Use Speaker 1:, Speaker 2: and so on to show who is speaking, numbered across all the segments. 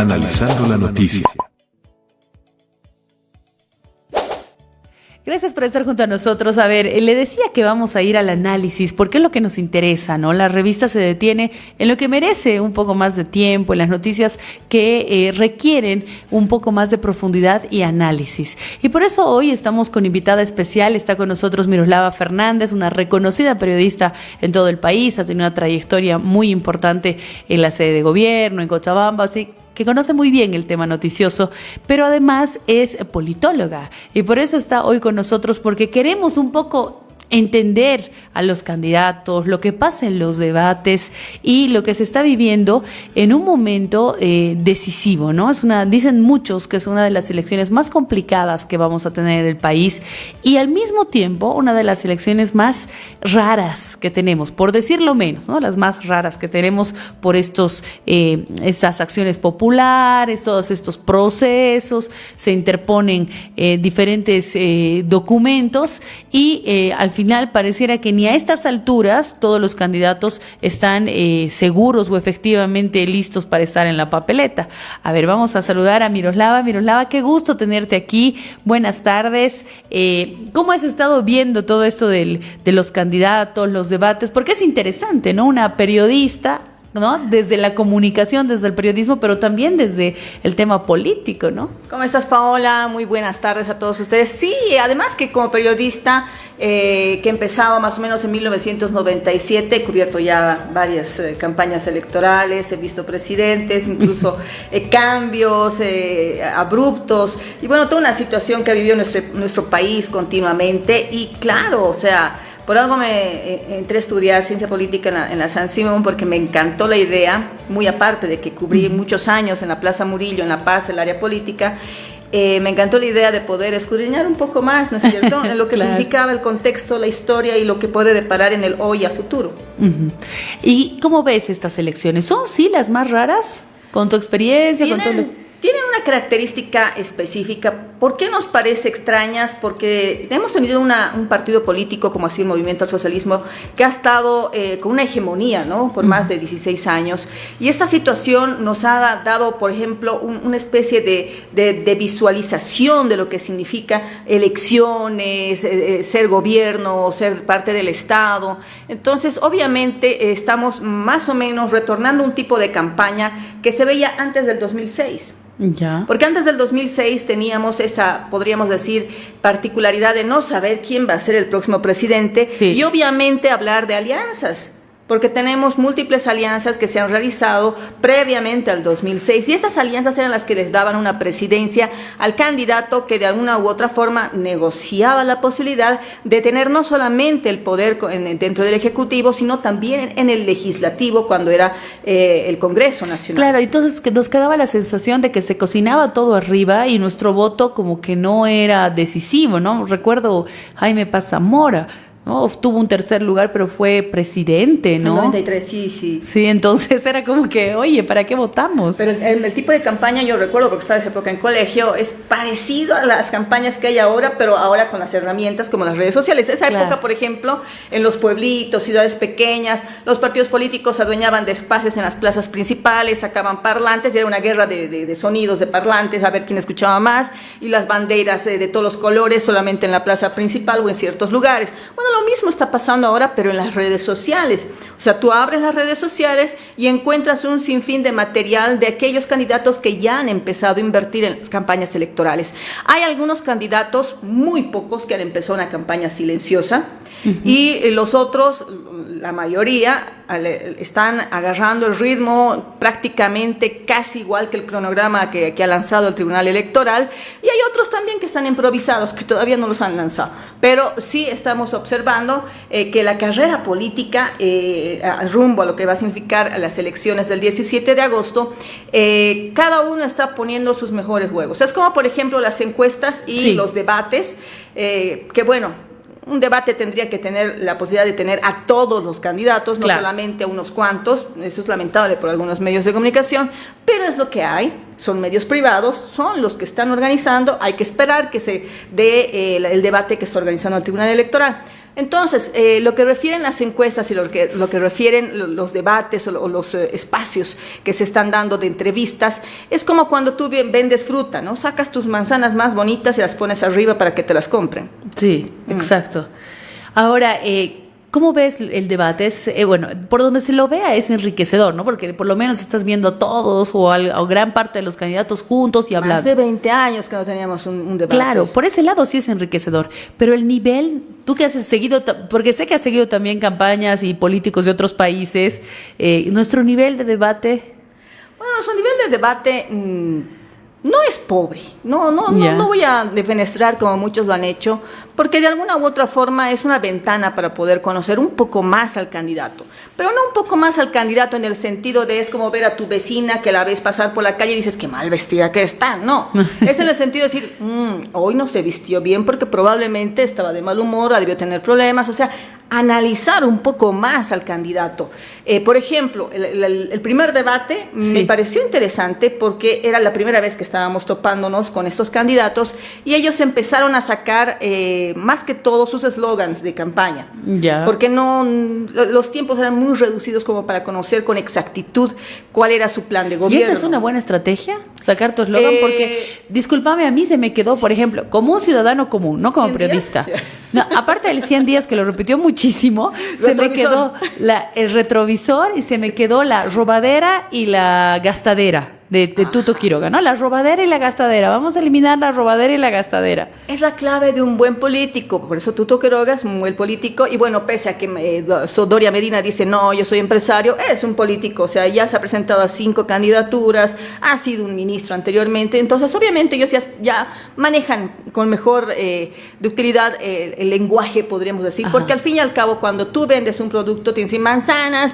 Speaker 1: Analizando la noticia.
Speaker 2: Gracias por estar junto a nosotros. A ver, le decía que vamos a ir al análisis, porque es lo que nos interesa, ¿no? La revista se detiene en lo que merece un poco más de tiempo, en las noticias que requieren un poco más de profundidad y análisis. Y por eso hoy estamos con invitada especial. Está con nosotros Miroslava Fernández, una reconocida periodista en todo el país. Ha tenido una trayectoria muy importante en la sede de gobierno, en Cochabamba, así que conoce muy bien el tema noticioso, pero además es politóloga y por eso está hoy con nosotros, porque queremos un poco entender a los candidatos, lo que pasa en los debates y lo que se está viviendo en un momento decisivo, ¿no? Dicen muchos que es una de las elecciones más complicadas que vamos a tener en el país y al mismo tiempo una de las elecciones más raras que tenemos, por decirlo menos, ¿no? Las más raras que tenemos por estas acciones populares, todos estos procesos, se interponen diferentes documentos y al final pareciera que ni a estas alturas todos los candidatos están seguros o efectivamente listos para estar en la papeleta. A ver, vamos a saludar a Miroslava. Miroslava, qué gusto tenerte aquí. Buenas tardes. ¿Cómo has estado viendo todo esto de los candidatos, los debates? Porque es interesante, ¿no? Una periodista, ¿no? Desde la comunicación, desde el periodismo, pero también desde el tema político, ¿no?
Speaker 3: ¿Cómo estás, Paola? Muy buenas tardes a todos ustedes. Sí, además que como periodista que he empezado más o menos en 1997, he cubierto ya varias campañas electorales, he visto presidentes, incluso cambios abruptos, y bueno, toda una situación que ha vivido nuestro país continuamente, y claro, o sea, por algo me entré a estudiar ciencia política en la San Simón, porque me encantó la idea, muy aparte de que cubrí muchos años en la Plaza Murillo, en La Paz, el área política. Me encantó la idea de poder escudriñar un poco más, ¿no es cierto?, en lo que claro. Significaba el contexto, la historia y lo que puede deparar en el hoy a futuro.
Speaker 2: ¿Y cómo ves estas elecciones? ¿Son sí las más raras? ¿Con tu experiencia?
Speaker 3: Tienen una característica específica. ¿Por qué nos parece extrañas? Porque hemos tenido un partido político como así el Movimiento al Socialismo que ha estado con una hegemonía, ¿no?, por más de 16 años. Y esta situación nos ha dado, por ejemplo, una especie de visualización de lo que significa elecciones, ser gobierno, ser parte del Estado. Entonces, obviamente, estamos más o menos retornando un tipo de campaña que se veía antes del 2006.
Speaker 2: Ya.
Speaker 3: Porque antes del 2006 teníamos esa, podríamos decir, particularidad de no saber quién va a ser el próximo presidente, sí. Y obviamente hablar de alianzas, porque tenemos múltiples alianzas que se han realizado previamente al 2006, y estas alianzas eran las que les daban una presidencia al candidato que de alguna u otra forma negociaba la posibilidad de tener no solamente el poder dentro del Ejecutivo, sino también en el Legislativo cuando era el Congreso Nacional.
Speaker 2: Claro, entonces nos quedaba la sensación de que se cocinaba todo arriba y nuestro voto como que no era decisivo, ¿no? Recuerdo Jaime Paz Zamora, ¿no? Obtuvo un tercer lugar, pero fue presidente, ¿no?
Speaker 3: En 93, sí.
Speaker 2: Sí, entonces era como que, oye, ¿para qué votamos?
Speaker 3: Pero el tipo de campaña, yo recuerdo, porque estaba en esa época en colegio, es parecido a las campañas que hay ahora, pero ahora con las herramientas como las redes sociales. Esa claro. Época, por ejemplo, en los pueblitos, ciudades pequeñas, los partidos políticos se adueñaban de espacios en las plazas principales, sacaban parlantes, y era una guerra de sonidos, de parlantes, a ver quién escuchaba más, y las banderas de todos los colores solamente en la plaza principal o en ciertos lugares. Bueno, lo mismo está pasando ahora, pero en las redes sociales. O sea, tú abres las redes sociales y encuentras un sinfín de material de aquellos candidatos que ya han empezado a invertir en las campañas electorales. Hay algunos candidatos, muy pocos, que han empezado una campaña silenciosa, y los otros, la mayoría, están agarrando el ritmo prácticamente casi igual que el cronograma que ha lanzado el Tribunal Electoral, y hay otros también que están improvisados, que todavía no los han lanzado. Pero sí estamos observando que la carrera política rumbo a lo que va a significar las elecciones del 17 de agosto, cada uno está poniendo sus mejores huevos. Es como, por ejemplo, las encuestas y sí. Los debates, que bueno, un debate tendría que tener la posibilidad de tener a todos los candidatos, no claro. Solamente a unos cuantos. Eso es lamentable por algunos medios de comunicación, pero es lo que hay. Son medios privados, son los que están organizando. Hay que esperar que se dé el debate que está organizando el Tribunal Electoral. Entonces, lo que refieren las encuestas y lo que refieren los debates o los espacios que se están dando de entrevistas, es como cuando tú vendes fruta, ¿no? Sacas tus manzanas más bonitas y las pones arriba para que te las compren.
Speaker 2: Sí, exacto. Ahora, ¿cómo ves el debate? Bueno, por donde se lo vea es enriquecedor, ¿no? Porque por lo menos estás viendo a todos o gran parte de los candidatos juntos y hablando.
Speaker 3: Más de 20 años que no teníamos un debate.
Speaker 2: Claro, por ese lado sí es enriquecedor, pero el nivel, tú que has seguido, porque sé que has seguido también campañas y políticos de otros países, nuestro nivel de debate.
Speaker 3: Bueno, nuestro nivel de debate no es pobre, no voy a defenestrar como muchos lo han hecho, porque de alguna u otra forma es una ventana para poder conocer un poco más al candidato, pero no un poco más al candidato en el sentido de es como ver a tu vecina que la ves pasar por la calle y dices qué mal vestida que está, no, es en el sentido de decir, hoy no se vistió bien porque probablemente estaba de mal humor, debió tener problemas, o sea, analizar un poco más al candidato. Por ejemplo, el primer debate me pareció interesante porque era la primera vez que estábamos topándonos con estos candidatos y ellos empezaron a sacar más que todo sus eslogans de campaña. Porque los tiempos eran muy reducidos como para conocer con exactitud cuál era su plan de gobierno.
Speaker 2: ¿Y esa es una buena estrategia? Sacar tu eslogan, porque, discúlpame, a mí se me quedó, por ejemplo, como un ciudadano común, no como periodista. No, aparte del 100 días que lo repitió muchísimo, se me quedó el retrovisor y se me quedó la robadera y la gastadera de Tuto Quiroga, ¿no? La robadera y la gastadera. Vamos a eliminar la robadera y la gastadera.
Speaker 3: Es la clave de un buen político. Por eso Tuto Quiroga es un buen político. Y bueno, pese a que Doria Medina dice, no, yo soy empresario, es un político. O sea, ya se ha presentado a 5 candidaturas, ha sido un ministro anteriormente. Entonces, obviamente, ellos ya manejan con mejor ductilidad el lenguaje, podríamos decir. Ajá. Porque al fin y al cabo, cuando tú vendes un producto, te dicen manzanas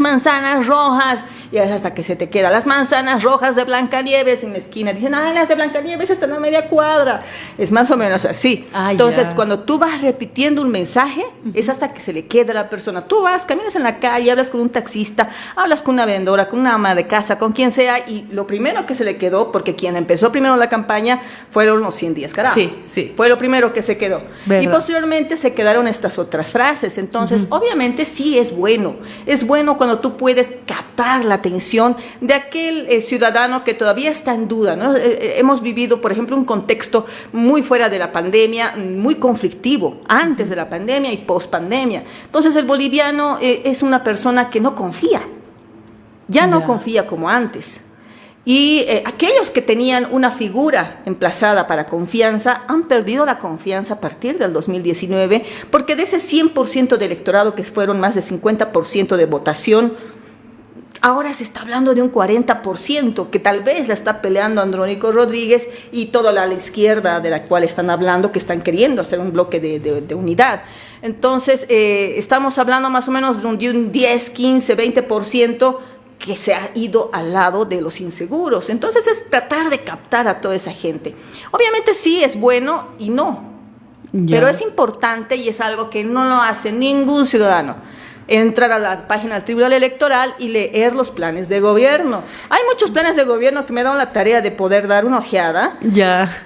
Speaker 3: rojas. Y es hasta que se te queda las manzanas rojas de Blancanieves en la esquina. Dicen, las de Blancanieves están a media cuadra. Es más o menos así. Entonces, cuando tú vas repitiendo un mensaje, es hasta que se le queda a la persona. Tú caminas en la calle, hablas con un taxista, hablas con una vendedora, con una ama de casa, con quien sea, y lo primero que se le quedó, porque quien empezó primero la campaña fueron los 100 días, carajo.
Speaker 2: Sí.
Speaker 3: Fue lo primero que se quedó.
Speaker 2: ¿Verdad?
Speaker 3: Y posteriormente se quedaron estas otras frases. Entonces, obviamente sí es bueno. Es bueno cuando tú puedes captar la atención de aquel ciudadano que todavía está en duda, ¿no? Hemos vivido, por ejemplo, un contexto muy fuera de la pandemia, muy conflictivo, antes de la pandemia y post pandemia. Entonces, el boliviano es una persona que no confía, no confía como antes. Y aquellos que tenían una figura emplazada para confianza han perdido la confianza a partir del 2019, porque de ese 100% de electorado, que fueron más de 50% de votación, ahora se está hablando de un 40%, que tal vez la está peleando Andrónico Rodríguez y toda la izquierda de la cual están hablando, que están queriendo hacer un bloque de unidad. Entonces, estamos hablando más o menos de un 10, 15, 20% que se ha ido al lado de los inseguros. Entonces, es tratar de captar a toda esa gente. Obviamente sí es bueno y no, pero es importante y es algo que no lo hace ningún ciudadano. Entrar a la página del Tribunal Electoral y leer los planes de gobierno. Hay muchos planes de gobierno que me dan la tarea de poder dar una ojeada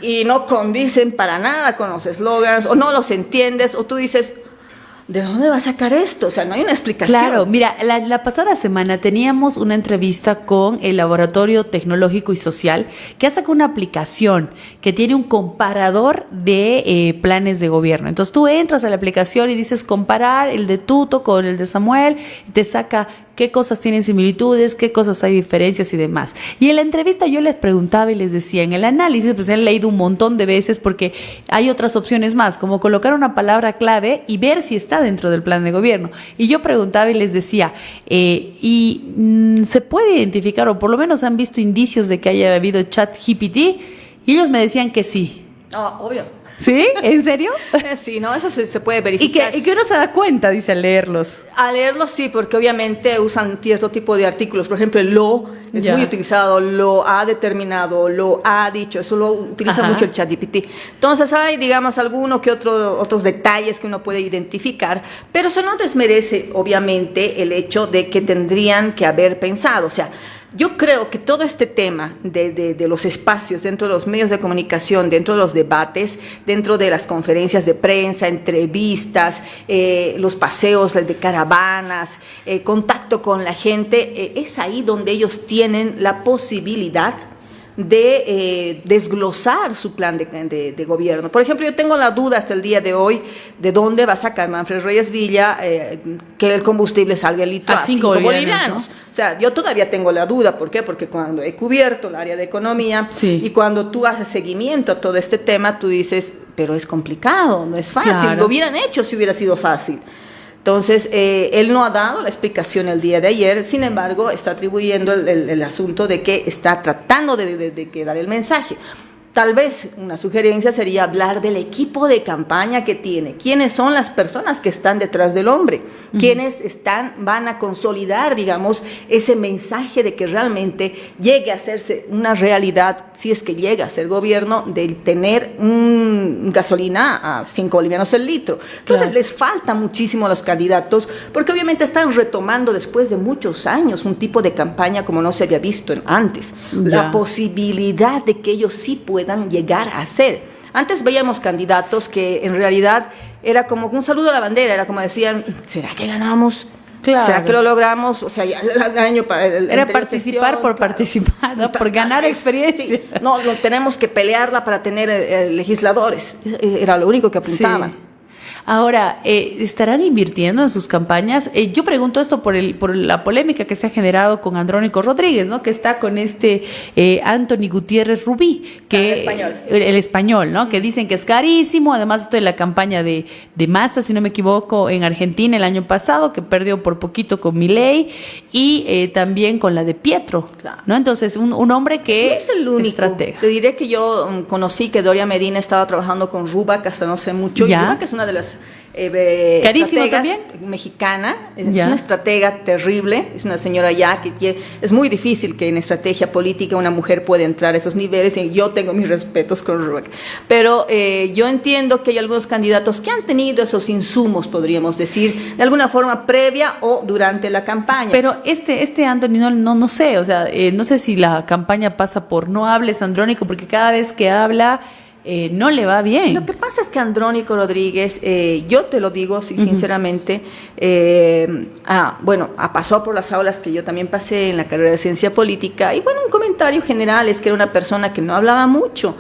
Speaker 3: y no condicen para nada con los eslogans, o no los entiendes, o tú dices, ¿de dónde va a sacar esto? O sea, no hay una explicación.
Speaker 2: Claro, mira, la pasada semana teníamos una entrevista con el Laboratorio Tecnológico y Social, que ha sacado una aplicación que tiene un comparador de planes de gobierno. Entonces tú entras a la aplicación y dices comparar el de Tuto con el de Samuel, y te saca qué cosas tienen similitudes, qué cosas hay diferencias y demás. Y en la entrevista yo les preguntaba y les decía, en el análisis, pues han leído un montón de veces porque hay otras opciones más, como colocar una palabra clave y ver si está dentro del plan de gobierno. Y yo preguntaba y les decía, ¿se puede identificar o por lo menos han visto indicios de que haya habido ChatGPT? Y ellos me decían que sí.
Speaker 3: Obvio.
Speaker 2: ¿Sí? ¿En serio?
Speaker 3: Sí, no, eso se puede verificar.
Speaker 2: Y que uno se da cuenta, dice, al leerlos.
Speaker 3: A leerlos sí, porque obviamente usan cierto tipo de artículos. Por ejemplo, el lo es muy utilizado, lo ha determinado, lo ha dicho. Eso lo utiliza mucho el ChatGPT. Entonces hay, digamos, otros detalles que uno puede identificar, pero eso no desmerece, obviamente, el hecho de que tendrían que haber pensado. O sea, Yo creo que todo este tema de los espacios dentro de los medios de comunicación, dentro de los debates, dentro de las conferencias de prensa, entrevistas, los paseos de caravanas, contacto con la gente, es ahí donde ellos tienen la posibilidad de desglosar su plan de gobierno. Por ejemplo, yo tengo la duda hasta el día de hoy de dónde va a sacar Manfred Reyes Villa que el combustible salga el litro a 5 bolivianos. ¿No? O sea, yo todavía tengo la duda. ¿Por qué? Porque cuando he cubierto el área de economía y cuando tú haces seguimiento a todo este tema, tú dices, pero es complicado, no es fácil. Claro. Lo hubieran hecho si hubiera sido fácil. Entonces, él no ha dado la explicación el día de ayer, sin embargo, está atribuyendo el asunto de que está tratando de dar el mensaje. Tal vez una sugerencia sería hablar del equipo de campaña que tiene. ¿Quiénes son las personas que están detrás del hombre? ¿Quiénes van a consolidar, digamos, ese mensaje de que realmente llegue a hacerse una realidad, si es que llega a ser gobierno, de tener gasolina a 5 bolivianos el litro? Entonces, les falta muchísimo a los candidatos, porque obviamente están retomando después de muchos años un tipo de campaña como no se había visto antes. La posibilidad de que ellos sí puedan llegar a ser. Antes veíamos candidatos que en realidad era como un saludo a la bandera, era como decían, ¿será que ganamos? Claro. ¿Será que lo logramos? O sea, ya el año
Speaker 2: era participar por participar, ¿no? Por ganar experiencia.
Speaker 3: Sí. No, tenemos que pelearla para tener legisladores. Era lo único que apuntaban.
Speaker 2: Sí. Ahora, ¿estarán invirtiendo en sus campañas? Yo pregunto esto por la polémica que se ha generado con Andrónico Rodríguez, ¿no? Que está con Anthony Gutiérrez Rubí, que el español, ¿no? Que dicen que es carísimo. Además, esto de la campaña de Massa, si no me equivoco, en Argentina el año pasado, que perdió por poquito con Milei, y también con la de Pietro, ¿no? Entonces, un hombre que
Speaker 3: no es el único
Speaker 2: estratega.
Speaker 3: Te diré que yo conocí que Doria Medina estaba trabajando con Rubac hasta no sé mucho. Y Rubac es una de las
Speaker 2: carísimo también,
Speaker 3: mexicana, es una estratega terrible, es una señora ya que es muy difícil que en estrategia política una mujer pueda entrar a esos niveles, y yo tengo mis respetos con Rubac, pero yo entiendo que hay algunos candidatos que han tenido esos insumos, podríamos decir, de alguna forma previa o durante la campaña.
Speaker 2: Pero Anthony no sé, o sea, no sé si la campaña pasa por no hables, Andrónico, porque cada vez que habla no le va bien.
Speaker 3: Lo que pasa es que Andrónico Rodríguez, yo te lo digo sinceramente, pasó por las aulas que yo también pasé en la carrera de ciencia política, y bueno, un comentario general es que era una persona que no hablaba mucho,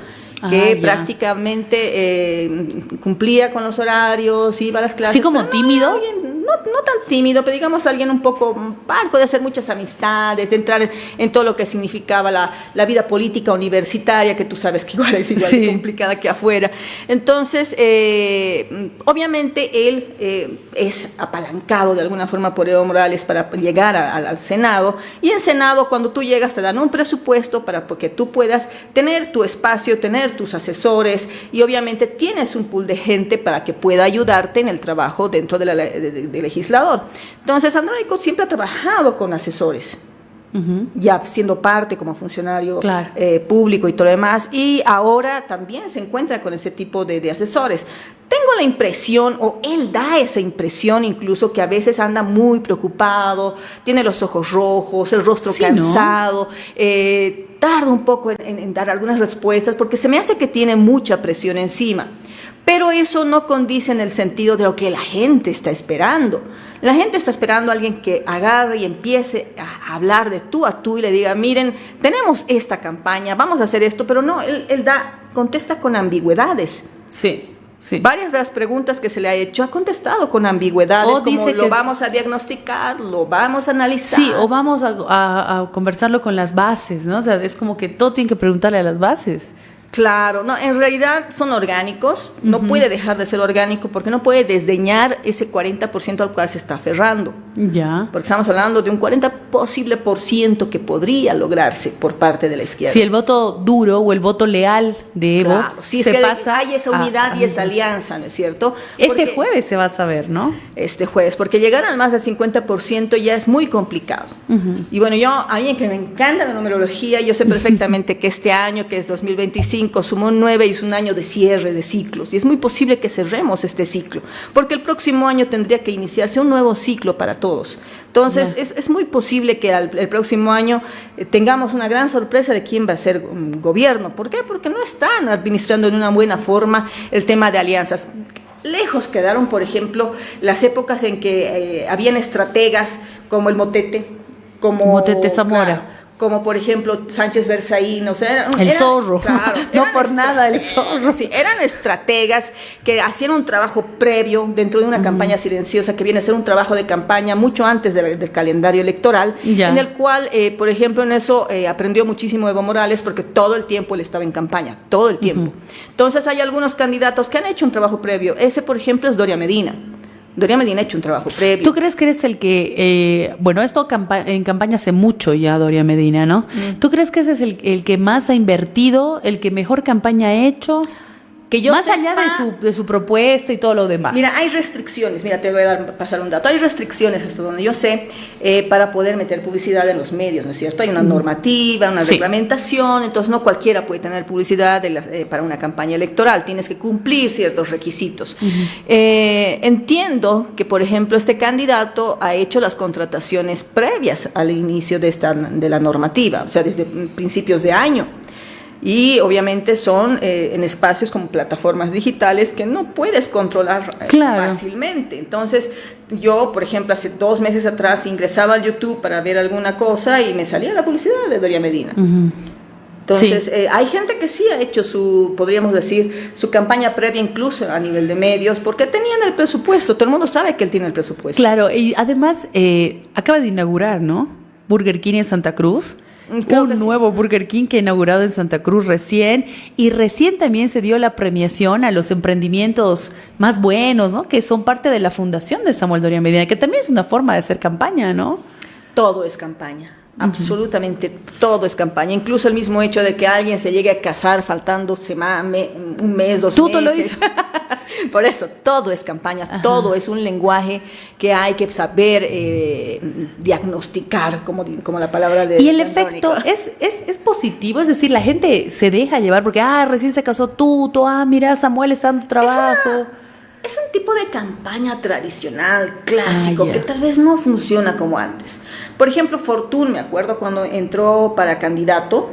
Speaker 3: que prácticamente cumplía con los horarios, iba a las clases.
Speaker 2: ¿Sí, como tímido?
Speaker 3: No tan tímido, pero digamos alguien un poco parco, de hacer muchas amistades, de entrar en todo lo que significaba la vida política universitaria, que tú sabes que igual es igual de complicada que afuera. Entonces, obviamente él es apalancado de alguna forma por Evo Morales para llegar al Senado, y en Senado cuando tú llegas te dan un presupuesto para que tú puedas tener tu espacio, tener tus asesores, y obviamente tienes un pool de gente para que pueda ayudarte en el trabajo dentro de legislador. Entonces, Andrónico siempre ha trabajado con asesores, ya siendo parte como funcionario público y todo lo demás, y ahora también se encuentra con ese tipo de asesores. Tengo la impresión, o él da esa impresión incluso, que a veces anda muy preocupado, tiene los ojos rojos, el rostro cansado, tarda un poco en dar algunas respuestas, porque se me hace que tiene mucha presión encima. Pero eso no condice en el sentido de lo que la gente está esperando. La gente está esperando a alguien que agarre y empiece a hablar de tú a tú y le diga, miren, tenemos esta campaña, vamos a hacer esto, pero no, él contesta con ambigüedades.
Speaker 2: Sí.
Speaker 3: Varias de las preguntas que se le ha hecho ha contestado con ambigüedades, como dice lo vamos a diagnosticar, lo vamos a analizar.
Speaker 2: Sí, o vamos a conversarlo con las bases, ¿no? O sea, es como que todo tiene que preguntarle a las bases.
Speaker 3: Claro, no, en realidad son orgánicos, no puede dejar de ser orgánico, porque no puede desdeñar ese 40% al cual se está aferrando.
Speaker 2: Ya.
Speaker 3: Porque estamos hablando de un 40% que podría lograrse por parte de la izquierda.
Speaker 2: Si el voto duro o el voto leal de Evo
Speaker 3: si se pasa, hay esa unidad y esa alianza, ¿no es cierto?
Speaker 2: Este jueves se va a saber, ¿no?
Speaker 3: Este jueves, porque llegar al más del 50% ya es muy complicado. Y bueno, a mí que me encanta la numerología, yo sé perfectamente que este año, que es 2025, sumó 9 y es un año de cierre de ciclos, y es muy posible que cerremos este ciclo, porque el próximo año tendría que iniciarse un nuevo ciclo para todos. Entonces, es muy posible que el próximo año tengamos una gran sorpresa de quién va a ser gobierno. ¿Por qué? Porque no están administrando de una buena forma el tema de alianzas. Lejos quedaron, por ejemplo, las épocas en que habían estrategas como el Motete, como
Speaker 2: Motete Zamora.
Speaker 3: Claro, como por ejemplo Sánchez Berzaín, o sea,
Speaker 2: el zorro, claro, no por nada el zorro.
Speaker 3: Sí, eran estrategas que hacían un trabajo previo dentro de una campaña silenciosa que viene a ser un trabajo de campaña mucho antes del calendario electoral, en el cual, por ejemplo, en eso aprendió muchísimo Evo Morales porque todo el tiempo él estaba en campaña, todo el tiempo. Entonces hay algunos candidatos que han hecho un trabajo previo. Ese, por ejemplo, es Doria Medina. Doria Medina ha hecho un trabajo previo.
Speaker 2: ¿Tú crees que eres el que, esto en campaña hace mucho ya, Doria Medina, ¿no? ¿Tú crees que ese es el que más ha invertido, el que mejor campaña ha hecho? Que yo más allá de su propuesta y todo lo demás.
Speaker 3: Mira, hay restricciones, mira, te voy a pasar un dato, hay restricciones hasta donde yo sé para poder meter publicidad en los medios, ¿no es cierto? Hay una normativa, una reglamentación, entonces no cualquiera puede tener publicidad para una campaña electoral, tienes que cumplir ciertos requisitos. Entiendo que, por ejemplo, este candidato ha hecho las contrataciones previas al inicio de la normativa, o sea, desde principios de año. Y obviamente son en espacios como plataformas digitales que no puedes controlar fácilmente. Entonces, yo, por ejemplo, hace 2 meses atrás ingresaba al YouTube para ver alguna cosa y me salía la publicidad de Doria Medina. Entonces, hay gente que sí ha hecho podríamos decir, su campaña previa incluso a nivel de medios, porque tenían el presupuesto. Todo el mundo sabe que él tiene el presupuesto.
Speaker 2: Claro, y además acaba de inaugurar, ¿no? Burger King en Santa Cruz. Un nuevo Burger King que ha inaugurado en Santa Cruz recién, y recién también se dio la premiación a los emprendimientos más buenos, ¿no? Que son parte de la fundación de Samuel Doria Medina, que también es una forma de hacer campaña, ¿no?
Speaker 3: Todo es campaña. Absolutamente todo es campaña, incluso el mismo hecho de que alguien se llegue a casar faltando un mes, 2 meses.
Speaker 2: Tú lo hizo.
Speaker 3: Por eso, todo es campaña, todo es un lenguaje que hay que saber diagnosticar, como la palabra de...
Speaker 2: Y el efecto es positivo, es decir, la gente se deja llevar porque, recién se casó mira, Samuel está dando trabajo.
Speaker 3: Es un tipo de campaña tradicional, clásico, que tal vez no funciona como antes. Por ejemplo, Fortún, me acuerdo cuando entró para candidato,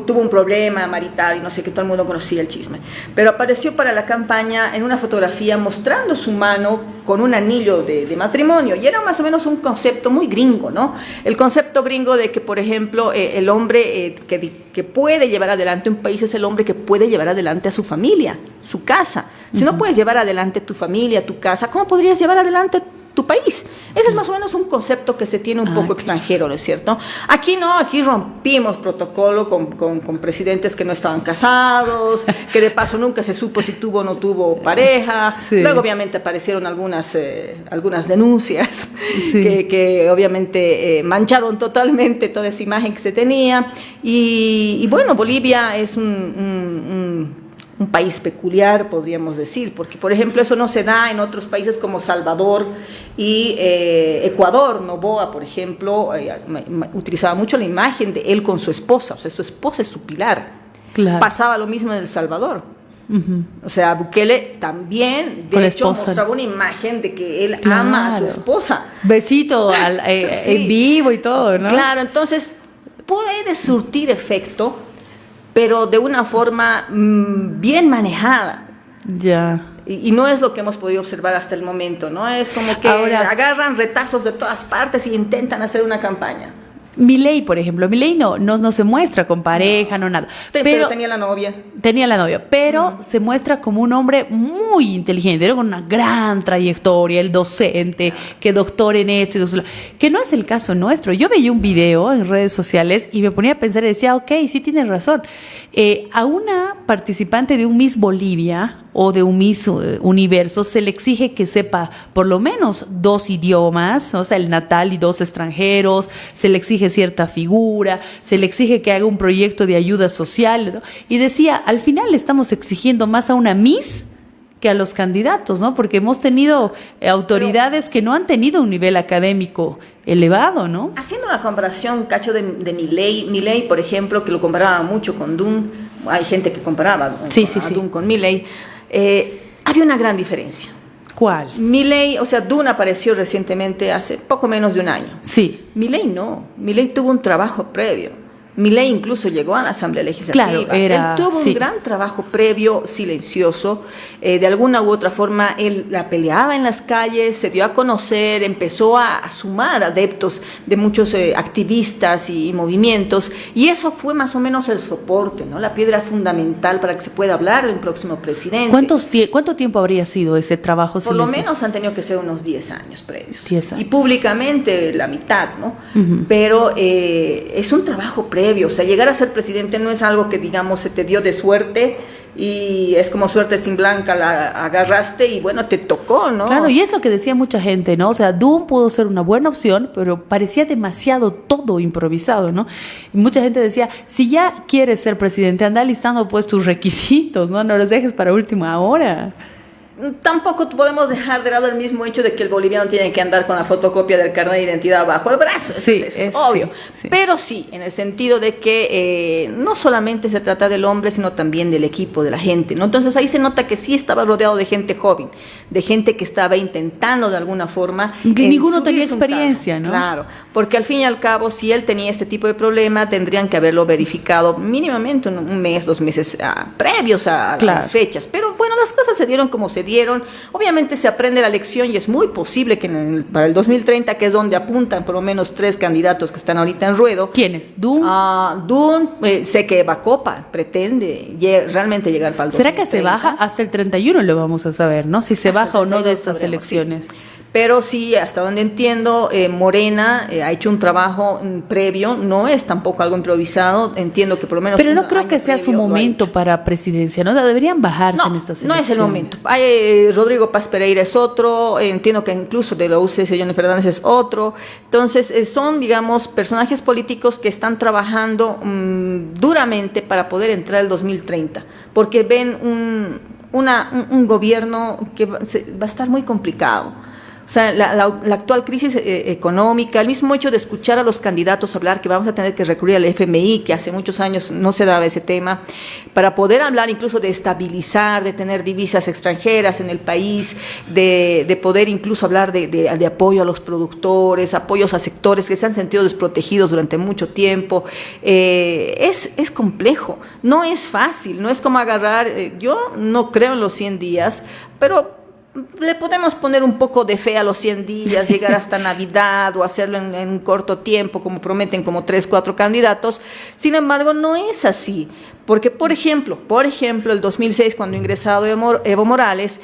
Speaker 3: tuvo un problema marital y no sé qué, todo el mundo conocía el chisme, pero apareció para la campaña en una fotografía mostrando su mano con un anillo de matrimonio, y era más o menos un concepto muy gringo, ¿no? El concepto gringo de que, por ejemplo, el hombre que puede llevar adelante un país es el hombre que puede llevar adelante a su familia, su casa. Si no puedes llevar adelante tu familia, tu casa, ¿cómo podrías llevar adelante tu país? Ese es más o menos un concepto que se tiene un poco extranjero, ¿no es cierto? Aquí no, aquí rompimos protocolo con presidentes que no estaban casados, que de paso nunca se supo si tuvo o no tuvo pareja. Luego obviamente aparecieron algunas denuncias que obviamente mancharon totalmente toda esa imagen que se tenía. Y bueno, Bolivia es un país peculiar, podríamos decir, porque, por ejemplo, eso no se da en otros países como Salvador y Ecuador. Noboa, por ejemplo, utilizaba mucho la imagen de él con su esposa, o sea, su esposa es su pilar. Claro. Pasaba lo mismo en El Salvador. O sea, Bukele también, de hecho, mostraba una imagen de que él ama a su esposa.
Speaker 2: Besito en vivo y todo, ¿no?
Speaker 3: Claro, entonces puede surtir efecto, pero de una forma bien manejada.
Speaker 2: Ya.
Speaker 3: Y no es lo que hemos podido observar hasta el momento, ¿no? Es como que ahora agarran retazos de todas partes y intentan hacer una campaña.
Speaker 2: Milei, por ejemplo, Milei no se muestra con pareja, no nada.
Speaker 3: Pero tenía la novia.
Speaker 2: Tenía la novia, pero se muestra como un hombre muy inteligente, con una gran trayectoria, el docente, que doctor en esto y doctor, que no es el caso nuestro. Yo veía un video en redes sociales y me ponía a pensar y decía, ok, sí tienes razón. A una participante de un Miss Bolivia o de un Miss Universo se le exige que sepa por lo menos 2 idiomas, o sea, el natal y 2 extranjeros, se le exige cierta figura, se le exige que haga un proyecto de ayuda social, ¿no? Y decía, al final le estamos exigiendo más a una Miss que a los candidatos, ¿no? Porque hemos tenido autoridades que no han tenido un nivel académico elevado, ¿no?
Speaker 3: Haciendo la comparación, Cacho, de Milei, por ejemplo, que lo comparaba mucho con Dun, hay gente que comparaba a Dun con Milei, había una gran diferencia.
Speaker 2: ¿Cuál?
Speaker 3: Milei, o sea, Duna apareció recientemente hace poco menos de un año.
Speaker 2: Sí.
Speaker 3: Milei no, Milei tuvo un trabajo previo. Milei incluso llegó a la Asamblea Legislativa.
Speaker 2: Claro,
Speaker 3: él tuvo un gran trabajo previo, silencioso. De alguna u otra forma, él la peleaba en las calles, se dio a conocer, empezó a sumar adeptos de muchos activistas y movimientos, y eso fue más o menos el soporte, ¿no? La piedra fundamental para que se pueda hablar del próximo presidente.
Speaker 2: ¿Cuánto tiempo habría sido ese trabajo silencioso?
Speaker 3: Por lo menos han tenido que ser unos 10 años previos.
Speaker 2: 10 años.
Speaker 3: Y públicamente la mitad, ¿no?
Speaker 2: Uh-huh.
Speaker 3: Pero es un trabajo previo. O sea, llegar a ser presidente no es algo que, digamos, se te dio de suerte y es como suerte sin blanca, la agarraste y bueno, te tocó, ¿no?
Speaker 2: Claro, y es lo que decía mucha gente, ¿no? O sea, Dune pudo ser una buena opción, pero parecía demasiado todo improvisado, ¿no? Y mucha gente decía, si ya quieres ser presidente, anda listando pues tus requisitos, ¿no? No los dejes para última hora.
Speaker 3: Tampoco podemos dejar de lado el mismo hecho de que el boliviano tiene que andar con la fotocopia del carnet de identidad bajo el brazo.
Speaker 2: Sí,
Speaker 3: eso es obvio. Sí. Pero sí, en el sentido de que no solamente se trata del hombre, sino también del equipo, de la gente, ¿no? Entonces ahí se nota que sí estaba rodeado de gente joven, de gente que estaba intentando de alguna forma.
Speaker 2: Que ninguno tenía experiencia, ¿no?
Speaker 3: Claro, porque al fin y al cabo, si él tenía este tipo de problema, tendrían que haberlo verificado mínimamente un mes, 2 meses previos a las fechas. Pero bueno, las cosas se dieron como se dieron. Obviamente se aprende la lección y es muy posible que para el 2030, que es donde apuntan por lo menos 3 candidatos que están ahorita en ruedo.
Speaker 2: ¿Quiénes? ¿Dune?
Speaker 3: Dune, sé que Eva Copa pretende realmente llegar para el 2030.
Speaker 2: ¿Será que se baja? Hasta el 31 lo vamos a saber, ¿no? Si se baja o no de estas elecciones.
Speaker 3: Sí. Pero sí, hasta donde entiendo, Morena ha hecho un trabajo previo, no es tampoco algo improvisado, entiendo que por lo menos.
Speaker 2: Pero no creo que sea su momento para presidencia, ¿no? O sea, deberían bajarse en estas elecciones.
Speaker 3: No es el momento. Rodrigo Paz Pereira es otro, entiendo que incluso de la UCS Johnny Fernández es otro. Entonces, son, digamos, personajes políticos que están trabajando duramente para poder entrar el 2030, porque ven un gobierno que va a estar muy complicado. O sea, la actual crisis económica, el mismo hecho de escuchar a los candidatos hablar que vamos a tener que recurrir al FMI, que hace muchos años no se daba ese tema, para poder hablar incluso de estabilizar, de tener divisas extranjeras en el país, de poder incluso hablar de apoyo a los productores, apoyos a sectores que se han sentido desprotegidos durante mucho tiempo. Es complejo, no es fácil, no es como agarrar, yo no creo en los 100 días, pero le podemos poner un poco de fe a los 100 días, llegar hasta Navidad o hacerlo en un corto tiempo, como prometen como 3, 4 candidatos. Sin embargo, no es así. Porque, por ejemplo, el 2006, cuando ingresado Evo Morales,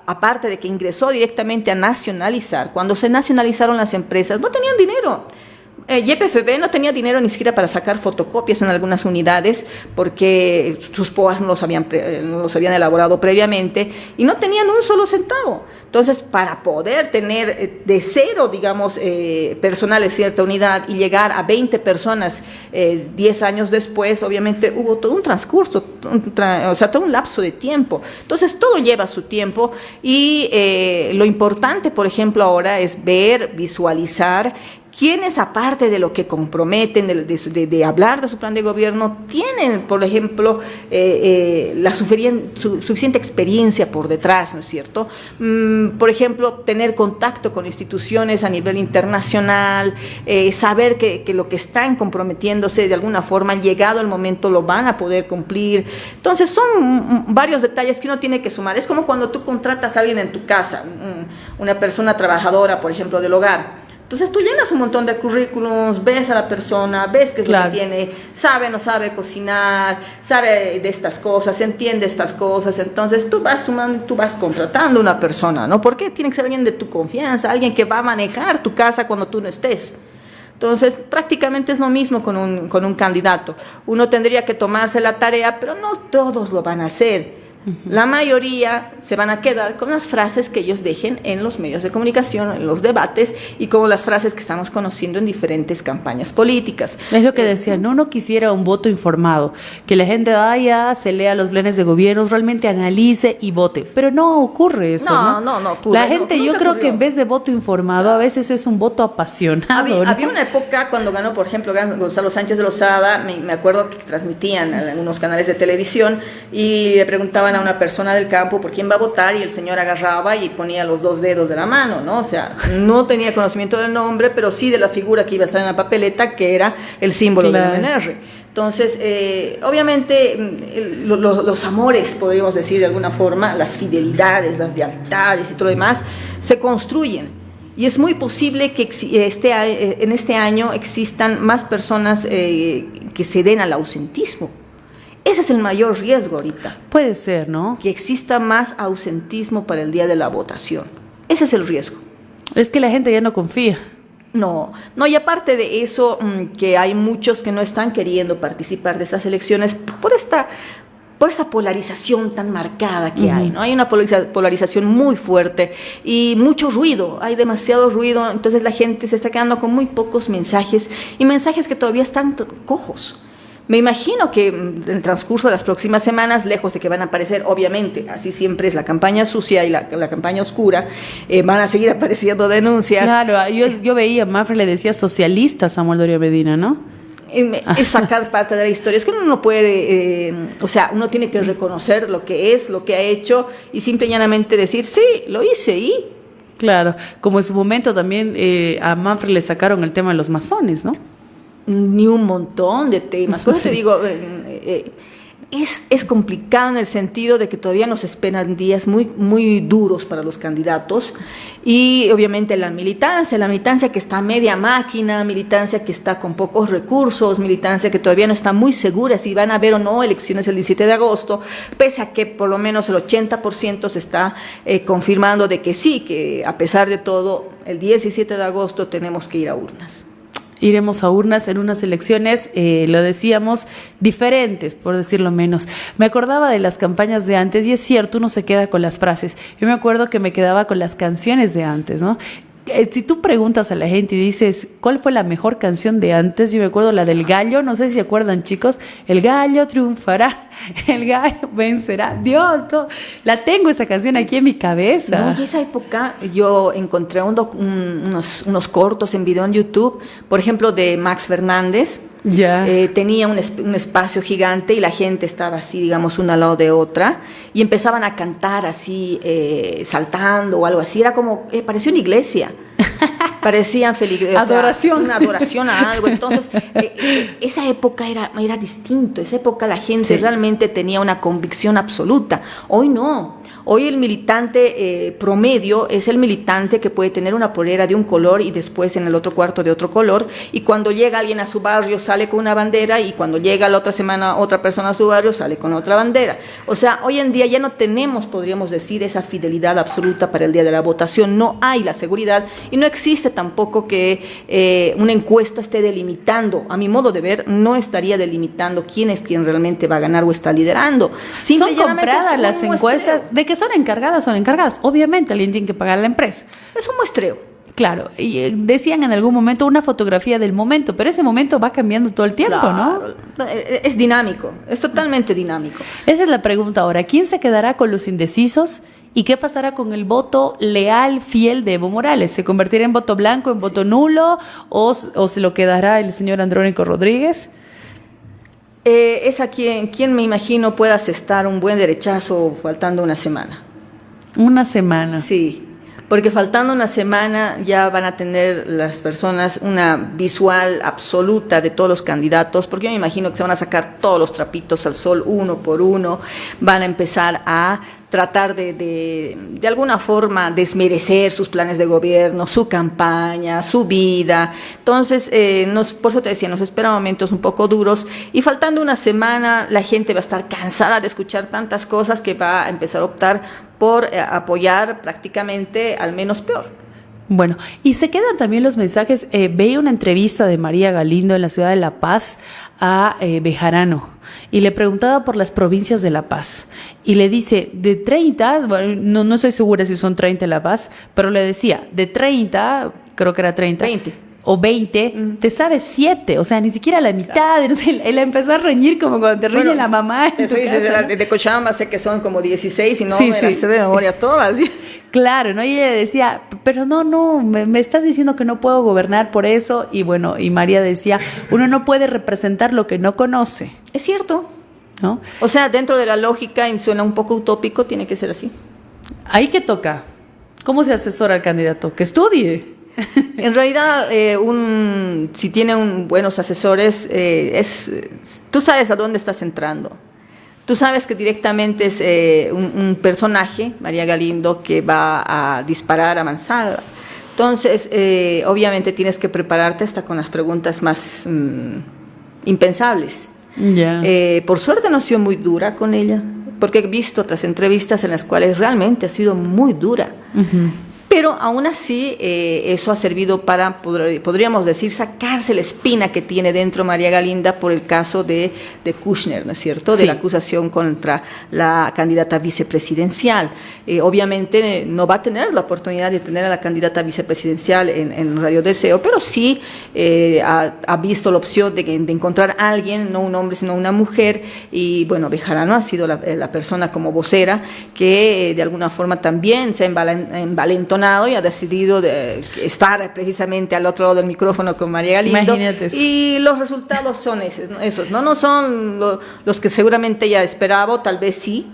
Speaker 3: aparte de que ingresó directamente a nacionalizar, cuando se nacionalizaron las empresas, no tenían dinero. YPFB no tenía dinero ni siquiera para sacar fotocopias en algunas unidades porque sus POAs no los habían elaborado previamente y no tenían un solo centavo. Entonces, para poder tener de cero, digamos, personal en cierta unidad y llegar a 20 personas 10 años después, obviamente hubo todo un transcurso, todo un lapso de tiempo. Entonces, todo lleva su tiempo y lo importante, por ejemplo, ahora es visualizar quienes, aparte de lo que comprometen, de hablar de su plan de gobierno, tienen, por ejemplo, la suficiente experiencia por detrás, ¿no es cierto? Por ejemplo, tener contacto con instituciones a nivel internacional, saber que lo que están comprometiéndose de alguna forma, llegado el momento, lo van a poder cumplir. Entonces, son varios detalles que uno tiene que sumar. Es como cuando tú contratas a alguien en tu casa, una persona trabajadora, por ejemplo, del hogar. Entonces tú llenas un montón de currículums, ves a la persona, ves qué es lo que tiene, sabe, no sabe cocinar, sabe de estas cosas, entiende estas cosas. Entonces tú vas sumando, tú vas contratando a una persona, ¿no? Porque tiene que ser alguien de tu confianza, alguien que va a manejar tu casa cuando tú no estés. Entonces, prácticamente es lo mismo con un candidato. Uno tendría que tomarse la tarea, pero no todos lo van a hacer. La mayoría se van a quedar con las frases que ellos dejen en los medios de comunicación, en los debates y como las frases que estamos conociendo en diferentes campañas políticas.
Speaker 2: Es lo que decía, no quisiera un voto informado, que la gente vaya, se lea los planes de gobierno, realmente analice y vote, pero no ocurre eso. No ocurre. La gente, yo creo que en vez de voto informado, a veces es un voto apasionado.
Speaker 3: Había una época cuando ganó, por ejemplo, Gonzalo Sánchez de Lozada, me acuerdo que transmitían en algunos canales de televisión y le preguntaban a una persona del campo por quién va a votar y el señor agarraba y ponía los 2 dedos de la mano, ¿no? O sea, no tenía conocimiento del nombre, pero sí de la figura que iba a estar en la papeleta, que era el símbolo del MNR. Entonces, obviamente, los amores, podríamos decir de alguna forma, las fidelidades, las lealtades y todo lo demás, se construyen. Y es muy posible que en este año existan más personas que se den al ausentismo. Ese es el mayor riesgo ahorita.
Speaker 2: Puede ser, ¿no?
Speaker 3: Que exista más ausentismo para el día de la votación. Ese es el riesgo.
Speaker 2: Es que la gente ya no confía.
Speaker 3: No, y aparte de eso, que hay muchos que no están queriendo participar de estas elecciones por esta polarización tan marcada que hay, ¿no? Hay una polarización muy fuerte y mucho ruido, hay demasiado ruido, entonces la gente se está quedando con muy pocos mensajes y mensajes que todavía están cojos. Me imagino que en el transcurso de las próximas semanas, lejos de que van a aparecer, obviamente, así siempre es la campaña sucia y la campaña oscura, van a seguir apareciendo denuncias.
Speaker 2: Claro, yo veía, Mafre le decía socialista a Samuel Doria Medina, ¿no?
Speaker 3: Es sacar parte de la historia. Es que uno no puede, uno tiene que reconocer lo que es, lo que ha hecho y simple y llanamente decir, sí, lo hice y...
Speaker 2: Claro, como en su momento también a Manfred le sacaron el tema de los masones, ¿no?
Speaker 3: Ni un montón de temas. Por eso te digo, es complicado en el sentido de que todavía nos esperan días muy, muy duros para los candidatos y obviamente la militancia que está a media máquina, militancia que está con pocos recursos, militancia que todavía no está muy segura si van a haber o no elecciones el 17 de agosto, pese a que por lo menos el 80% se está confirmando de que sí, que a pesar de todo, el 17 de agosto tenemos que ir a urnas.
Speaker 2: Iremos a urnas en unas elecciones, lo decíamos, diferentes, por decirlo menos. Me acordaba de las campañas de antes y es cierto, uno se queda con las frases. Yo me acuerdo que me quedaba con las canciones de antes, ¿no? Si tú preguntas a la gente y dices, ¿cuál fue la mejor canción de antes? Yo me acuerdo la del gallo, no sé si se acuerdan, chicos. El gallo triunfará, el gallo vencerá. Dios, no, la tengo esa canción aquí en mi cabeza.
Speaker 3: No, y esa época yo encontré unos cortos en video en YouTube, por ejemplo, de Max Fernández.
Speaker 2: Ya.
Speaker 3: Tenía un espacio gigante y la gente estaba así, digamos, una al lado de otra y empezaban a cantar así, saltando o algo así. Era como, parecía una iglesia. Parecían
Speaker 2: adoración.
Speaker 3: Una adoración a algo. Entonces, esa época era distinto. Esa época la gente realmente tenía una convicción absoluta. Hoy no. Hoy el militante promedio es el militante que puede tener una polera de un color y después en el otro cuarto de otro color, y cuando llega alguien a su barrio sale con una bandera y cuando llega la otra semana otra persona a su barrio sale con otra bandera. O sea, hoy en día ya no tenemos, podríamos decir, esa fidelidad absoluta para el día de la votación, no hay la seguridad y no existe tampoco que una encuesta esté delimitando, a mi modo de ver, no estaría delimitando quién es quien realmente va a ganar o está liderando.
Speaker 2: Son compradas las encuestas, de que son encargadas, obviamente alguien tiene que pagar a la empresa.
Speaker 3: Es un muestreo.
Speaker 2: Claro, y decían en algún momento una fotografía del momento, pero ese momento va cambiando todo el tiempo,
Speaker 3: claro, ¿no? Es dinámico, es totalmente dinámico.
Speaker 2: Esa es la pregunta ahora, ¿quién se quedará con los indecisos? ¿Y qué pasará con el voto leal, fiel de Evo Morales? ¿Se convertirá en voto blanco, en voto nulo o se lo quedará el señor Andrónico Rodríguez?
Speaker 3: Es a quien me imagino pueda asestar un buen derechazo faltando una semana.
Speaker 2: ¿Una semana?
Speaker 3: Sí, porque faltando una semana ya van a tener las personas una visual absoluta de todos los candidatos, porque yo me imagino que se van a sacar todos los trapitos al sol uno por uno, van a empezar a tratar de alguna forma desmerecer sus planes de gobierno, su campaña, su vida. Entonces, por eso te decía, nos esperan momentos un poco duros y faltando una semana la gente va a estar cansada de escuchar tantas cosas que va a empezar a optar por apoyar prácticamente al menos peor.
Speaker 2: Bueno, y se quedan también los mensajes. Veía una entrevista de María Galindo en la ciudad de La Paz a Bejarano y le preguntaba por las provincias de La Paz y le dice, de 30, bueno, no estoy segura si son 30 en La Paz, pero le decía, de 30, creo que era 30.
Speaker 3: 20.
Speaker 2: O 20, te sabes 7, o sea, ni siquiera la mitad. Claro. No sé, él empezó a reñir como cuando te riñe la mamá.
Speaker 3: Eso dice, de Cochabamba sé que son como 16 y no me las sé de memoria todas.
Speaker 2: Claro, ¿no? Y ella decía, pero no, me estás diciendo que no puedo gobernar por eso. Y bueno, y María decía, uno no puede representar lo que no conoce.
Speaker 3: Es cierto.
Speaker 2: ¿no?
Speaker 3: O sea, dentro de la lógica, y suena un poco utópico, tiene que ser así.
Speaker 2: Ahí que toca. ¿Cómo se asesora al candidato? Que estudie.
Speaker 3: En realidad, si tiene buenos asesores, tú sabes a dónde estás entrando. Tú sabes que directamente es un personaje, María Galindo, que va a disparar a mansalva. Entonces, obviamente tienes que prepararte hasta con las preguntas más impensables.
Speaker 2: Yeah.
Speaker 3: Por suerte no ha sido muy dura con ella, porque he visto otras entrevistas en las cuales realmente ha sido muy dura. Uh-huh. Pero aún así eso ha servido para, podríamos decir, sacarse la espina que tiene dentro María Galinda por el caso de Kushner, ¿no es cierto?, sí, de la acusación contra la candidata vicepresidencial. Obviamente no va a tener la oportunidad de tener a la candidata vicepresidencial en Radio Deseo, pero sí ha visto la opción de encontrar a alguien, no un hombre sino una mujer, y bueno, Bejarano ha sido la persona como vocera que de alguna forma también se ha envalentonado y ha decidido de estar precisamente al otro lado del micrófono con María Galindo.
Speaker 2: Imagínate.
Speaker 3: Y los resultados son esos, no son los que seguramente ella esperaba, o tal vez sí.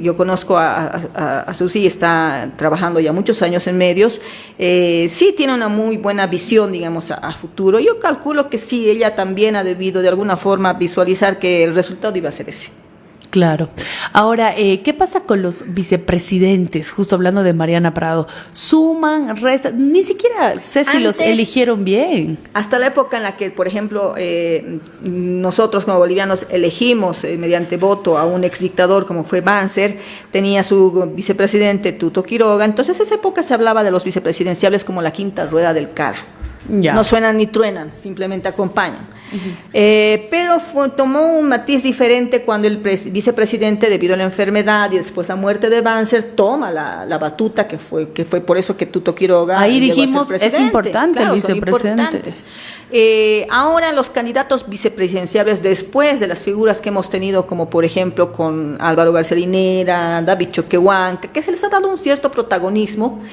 Speaker 3: Yo conozco a Susi, está trabajando ya muchos años en medios, sí tiene una muy buena visión, digamos, a futuro. Yo calculo que sí, ella también ha debido de alguna forma visualizar que el resultado iba a ser ese.
Speaker 2: Claro. Ahora, ¿qué pasa con los vicepresidentes? Justo hablando de Mariana Prado. ¿Suman, restan? Ni siquiera sé si los eligieron bien.
Speaker 3: Hasta la época en la que, por ejemplo, nosotros como bolivianos elegimos mediante voto a un exdictador como fue Banzer, tenía su vicepresidente Tuto Quiroga. Entonces, en esa época se hablaba de los vicepresidenciales como la quinta rueda del carro. Ya. No suenan ni truenan, simplemente acompañan. Uh-huh. Pero tomó un matiz diferente cuando el vicepresidente, debido a la enfermedad y después la muerte de Banzer, toma la batuta, que fue por eso que Tuto Quiroga
Speaker 2: ahí dijimos, es importante, claro, el vicepresidente.
Speaker 3: Ahora los candidatos vicepresidenciales, después de las figuras que hemos tenido, como por ejemplo con Álvaro García Linera, David Choquehuanca, que se les ha dado un cierto protagonismo,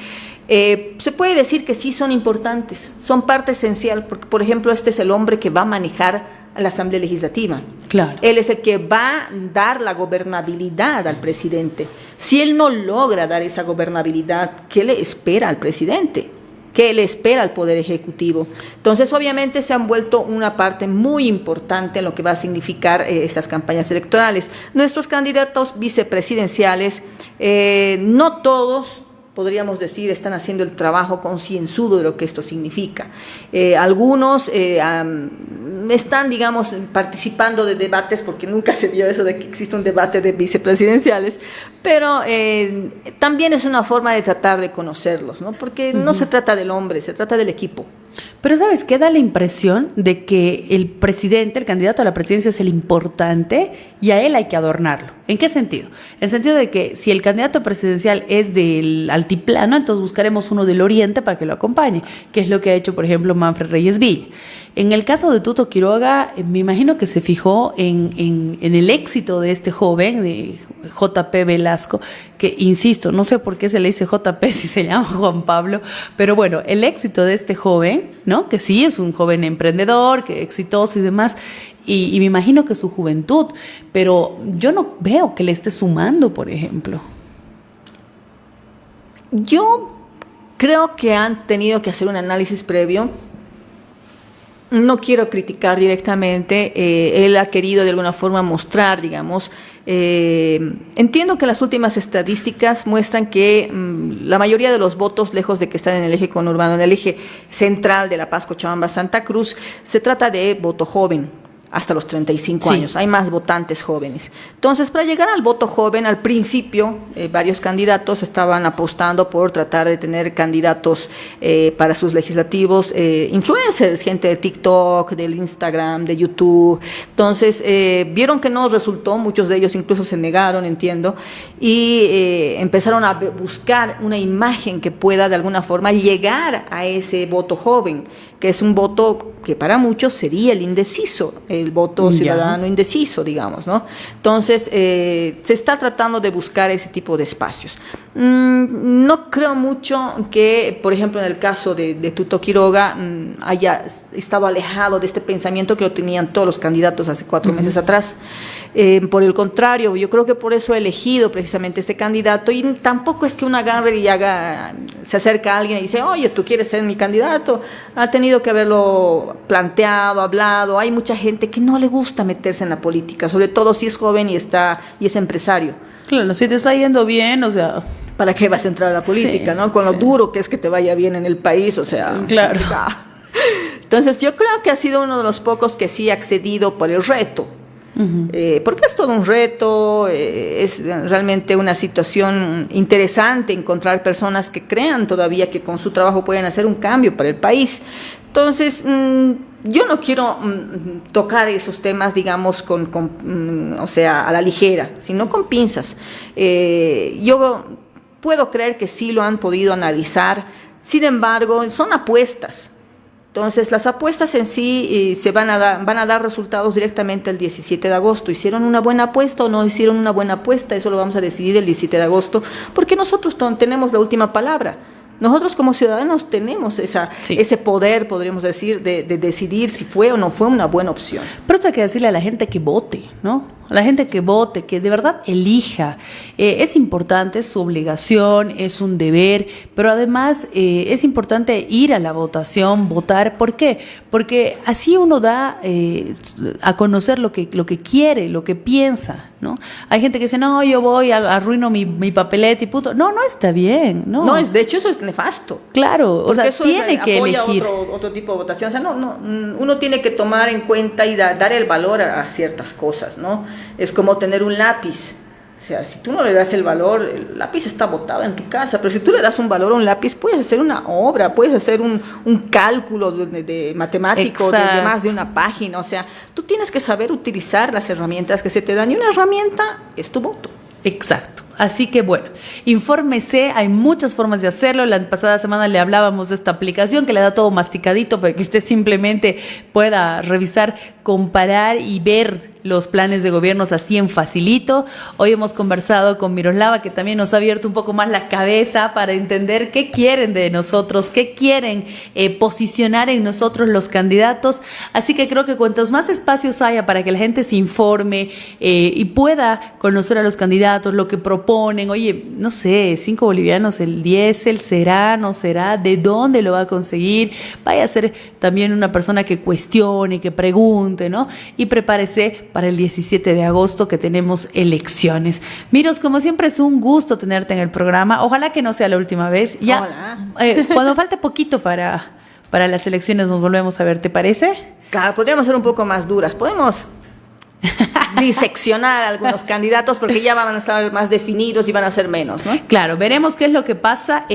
Speaker 3: se puede decir que sí son importantes, son parte esencial, porque por ejemplo este es el hombre que va a manejar a la Asamblea Legislativa.
Speaker 2: Claro.
Speaker 3: Él es el que va a dar la gobernabilidad al presidente. Si él no logra dar esa gobernabilidad, ¿qué le espera al presidente? ¿Qué le espera al Poder Ejecutivo? Entonces, obviamente, se han vuelto una parte muy importante en lo que va a significar estas campañas electorales. Nuestros candidatos vicepresidenciales, no todos, podríamos decir, están haciendo el trabajo concienzudo de lo que esto significa. Algunos están, digamos, participando de debates, porque nunca se vio eso de que existe un debate de vicepresidenciales, pero también es una forma de tratar de conocerlos, ¿no? Porque no se trata del hombre, se trata del equipo.
Speaker 2: Pero ¿sabes qué? Da la impresión de que el presidente, el candidato a la presidencia es el importante y a él hay que adornarlo. ¿En qué sentido? En el sentido de que si el candidato presidencial es del altiplano, entonces buscaremos uno del oriente para que lo acompañe, que es lo que ha hecho, por ejemplo, Manfred Reyes Villa. En el caso de Tuto Quiroga, me imagino que se fijó en el éxito de este joven, de JP Velasco, que, insisto, no sé por qué se le dice JP si se llama Juan Pablo, pero bueno, el éxito de este joven, ¿no? Que sí es un joven emprendedor, que exitoso y demás, y me imagino que su juventud, pero yo no veo que le esté sumando, por ejemplo.
Speaker 3: Yo creo que han tenido que hacer un análisis previo. No quiero criticar directamente, él ha querido de alguna forma mostrar, digamos, entiendo que las últimas estadísticas muestran que la mayoría de los votos, lejos de que están en el eje conurbano, en el eje central de La Paz, Cochabamba, Santa Cruz, se trata de voto joven. Hasta los 35 años, hay más votantes jóvenes. Entonces, para llegar al voto joven, al principio, varios candidatos estaban apostando por tratar de tener candidatos para sus legislativos, influencers, gente de TikTok, del Instagram, de YouTube. Entonces, vieron que no resultó, muchos de ellos incluso se negaron, entiendo, y empezaron a buscar una imagen que pueda de alguna forma llegar a ese voto joven, que es un voto que para muchos sería el indeciso, el voto ciudadano indeciso, digamos, ¿no? Entonces, se está tratando de buscar ese tipo de espacios. No creo mucho que, por ejemplo, en el caso de Tuto Quiroga, haya estado alejado de este pensamiento que lo tenían todos los candidatos hace 4 meses atrás. Por el contrario, yo creo que por eso he elegido precisamente este candidato, y tampoco es que uno agarre y se acerca a alguien y dice, oye, ¿tú quieres ser mi candidato? Ha tenido que haberlo planteado, hablado. Hay mucha gente que no le gusta meterse en la política, sobre todo si es joven y es empresario.
Speaker 2: Claro, si te está yendo bien, o sea...
Speaker 3: ¿Para qué vas a entrar a la política, no? Con lo duro que es que te vaya bien en el país, o sea...
Speaker 2: Claro.
Speaker 3: Entonces, yo creo que ha sido uno de los pocos que sí ha accedido por el reto. Porque es todo un reto, es realmente una situación interesante encontrar personas que crean todavía que con su trabajo pueden hacer un cambio para el país. Entonces, yo no quiero tocar esos temas, digamos, o sea, a la ligera, sino con pinzas. Yo puedo creer que sí lo han podido analizar, sin embargo, son apuestas. Entonces, las apuestas en sí van a dar resultados directamente el 17 de agosto. ¿Hicieron una buena apuesta o no hicieron una buena apuesta? Eso lo vamos a decidir el 17 de agosto, porque nosotros tenemos la última palabra. Nosotros como ciudadanos tenemos ese poder, podríamos decir, de decidir si fue o no fue una buena opción.
Speaker 2: Pero eso hay que decirle a la gente que vote, ¿no? A la gente que vote, que de verdad elija. Es importante, es su obligación, es un deber, pero además es importante ir a la votación, votar. ¿Por qué? Porque así uno da a conocer lo que quiere, lo que piensa, ¿no? Hay gente que dice, no, yo voy, arruino mi papeleta y puto. No está bien, ¿no?
Speaker 3: No, de hecho eso es nefasto.
Speaker 2: Claro, o sea,
Speaker 3: eso
Speaker 2: tiene que elegir.
Speaker 3: Otro tipo de votación. O sea, uno tiene que tomar en cuenta y dar el valor a ciertas cosas, ¿no? Es como tener un lápiz. O sea, si tú no le das el valor, el lápiz está botado en tu casa, pero si tú le das un valor a un lápiz, puedes hacer una obra, puedes hacer un cálculo de matemático de más de una página. O sea, tú tienes que saber utilizar las herramientas que se te dan, y una herramienta es tu voto.
Speaker 2: Exacto. Así que bueno, infórmese, hay muchas formas de hacerlo. La pasada semana le hablábamos de esta aplicación que le da todo masticadito para que usted simplemente pueda revisar, comparar y ver los planes de gobiernos así en facilito. Hoy hemos conversado con Miroslava, que también nos ha abierto un poco más la cabeza para entender qué quieren de nosotros, qué quieren posicionar en nosotros los candidatos. Así que creo que cuantos más espacios haya para que la gente se informe y pueda conocer a los candidatos, lo que proponen, oye, no sé, 5 bolivianos el diésel, ¿será, no será? ¿De dónde lo va a conseguir? Vaya a ser también una persona que cuestione, que pregunte, ¿no? Y prepárese para el 17 de agosto que tenemos elecciones. Miros, como siempre es un gusto tenerte en el programa. Ojalá que no sea la última vez. Ya,
Speaker 3: hola.
Speaker 2: Cuando falte poquito para las elecciones nos volvemos a ver, ¿te parece?
Speaker 3: Claro, podríamos ser un poco más duras. Podemos diseccionar a algunos candidatos porque ya van a estar más definidos y van a ser menos, ¿no?
Speaker 2: Claro, veremos qué es lo que pasa.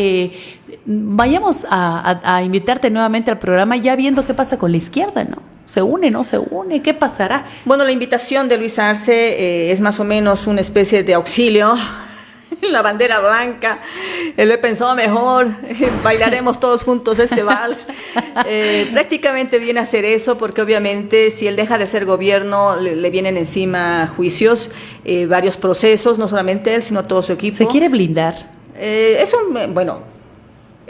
Speaker 2: Vayamos a invitarte nuevamente al programa ya viendo qué pasa con la izquierda, ¿no? ¿Se une, no se une? ¿Qué pasará?
Speaker 3: Bueno, la invitación de Luis Arce es más o menos una especie de auxilio. La bandera blanca, lo he pensado mejor, bailaremos todos juntos este vals. Prácticamente viene a hacer eso, porque obviamente si él deja de ser gobierno, le vienen encima juicios, varios procesos, no solamente él, sino todo su equipo.
Speaker 2: ¿Se quiere blindar?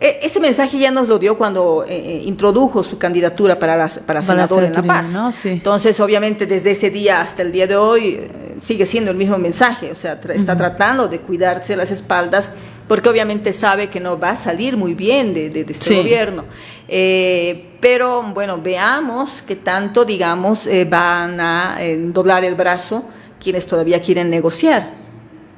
Speaker 3: Ese mensaje ya nos lo dio cuando introdujo su candidatura para senador en La Paz,
Speaker 2: ¿no? Sí.
Speaker 3: Entonces, obviamente, desde ese día hasta el día de hoy sigue siendo el mismo mensaje. O sea, está tratando de cuidarse las espaldas, porque obviamente sabe que no va a salir muy bien de este gobierno. Pero, bueno, veamos qué tanto, digamos, van a doblar el brazo quienes todavía quieren negociar.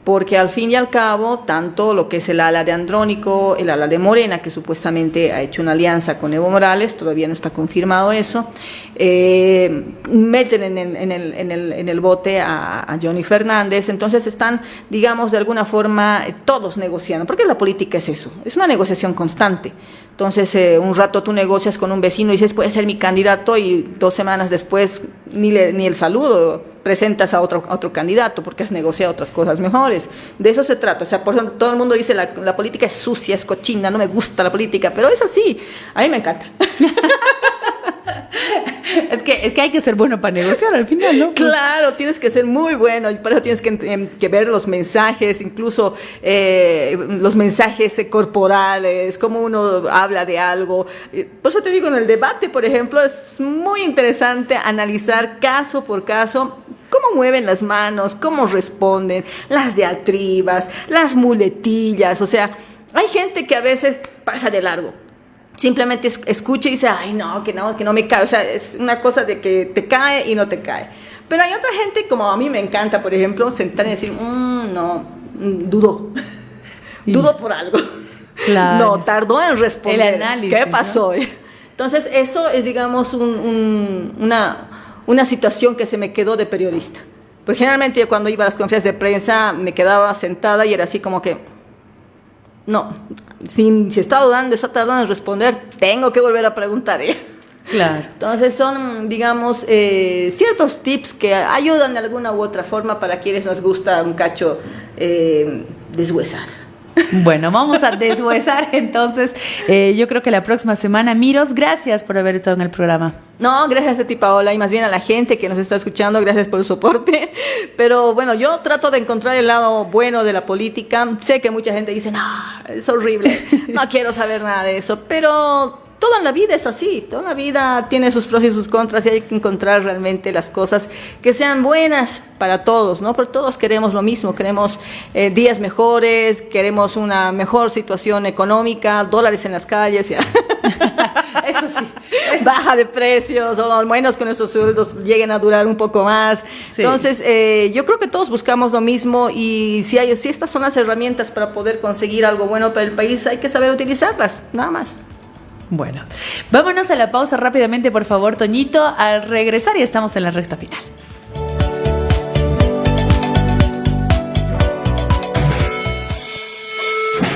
Speaker 3: Porque al fin y al cabo, tanto lo que es el ala de Andrónico, el ala de Morena, que supuestamente ha hecho una alianza con Evo Morales, todavía no está confirmado eso, meten en el bote a Johnny Fernández. Entonces están, digamos, de alguna forma todos negociando, porque la política es eso, es una negociación constante. Entonces, un rato tú negocias con un vecino y dices, puede ser mi candidato, y 2 semanas después ni el saludo, presentas a otro candidato porque has negociado otras cosas mejores. De eso se trata. O sea, por ejemplo, todo el mundo dice la política es sucia, es cochina, no me gusta la política, pero es así. A mí me encanta.
Speaker 2: Es que hay que ser bueno para negociar al final, ¿no?
Speaker 3: Claro, tienes que ser muy bueno y para eso tienes que ver los mensajes, incluso los mensajes corporales, cómo uno habla de algo. Por eso te digo, en el debate, por ejemplo, es muy interesante analizar caso por caso cómo mueven las manos, cómo responden, las diatribas, las muletillas. O sea, hay gente que a veces pasa de largo. Simplemente escucha y dice, ay, no, que no me cae. O sea, es una cosa de que te cae y no te cae. Pero hay otra gente, como a mí me encanta, por ejemplo, sentar y decir, no, dudo. Dudo por algo.
Speaker 2: Claro.
Speaker 3: No, tardó en responder.
Speaker 2: El análisis,
Speaker 3: ¿Qué pasó? ¿No? Entonces, eso es, digamos, una situación que se me quedó de periodista. Porque generalmente yo cuando iba a las conferencias de prensa me quedaba sentada y era así como que, no, si está dudando, está tardando en responder, tengo que volver a preguntar.
Speaker 2: Claro.
Speaker 3: Entonces son, digamos, ciertos tips que ayudan de alguna u otra forma para quienes nos gusta un cacho deshuesar.
Speaker 2: Bueno, vamos a deshuesar entonces. Yo creo que la próxima semana. Miros, gracias por haber estado en el programa.
Speaker 3: No, gracias a ti, Paola, y más bien a la gente que nos está escuchando, gracias por el soporte. Pero bueno, yo trato de encontrar el lado bueno de la política. Sé que mucha gente dice, no, es horrible, no quiero saber nada de eso, pero toda la vida es así, toda la vida tiene sus pros y sus contras y hay que encontrar realmente las cosas que sean buenas para todos, ¿no? Porque todos queremos lo mismo, queremos días mejores, queremos una mejor situación económica, dólares en las calles, ya.
Speaker 2: Eso sí.
Speaker 3: Baja de precios, o al menos que nuestros sueldos lleguen a durar un poco más. Sí. Entonces, yo creo que todos buscamos lo mismo y si estas son las herramientas para poder conseguir algo bueno para el país, hay que saber utilizarlas, nada más.
Speaker 2: Bueno, vámonos a la pausa rápidamente, por favor, Toñito. Al regresar ya estamos en la recta final.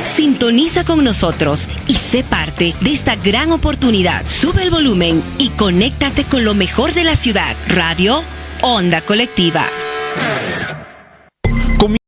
Speaker 1: Sintoniza con nosotros y sé parte de esta gran oportunidad. Sube el volumen y conéctate con lo mejor de la ciudad. Radio Onda Colectiva.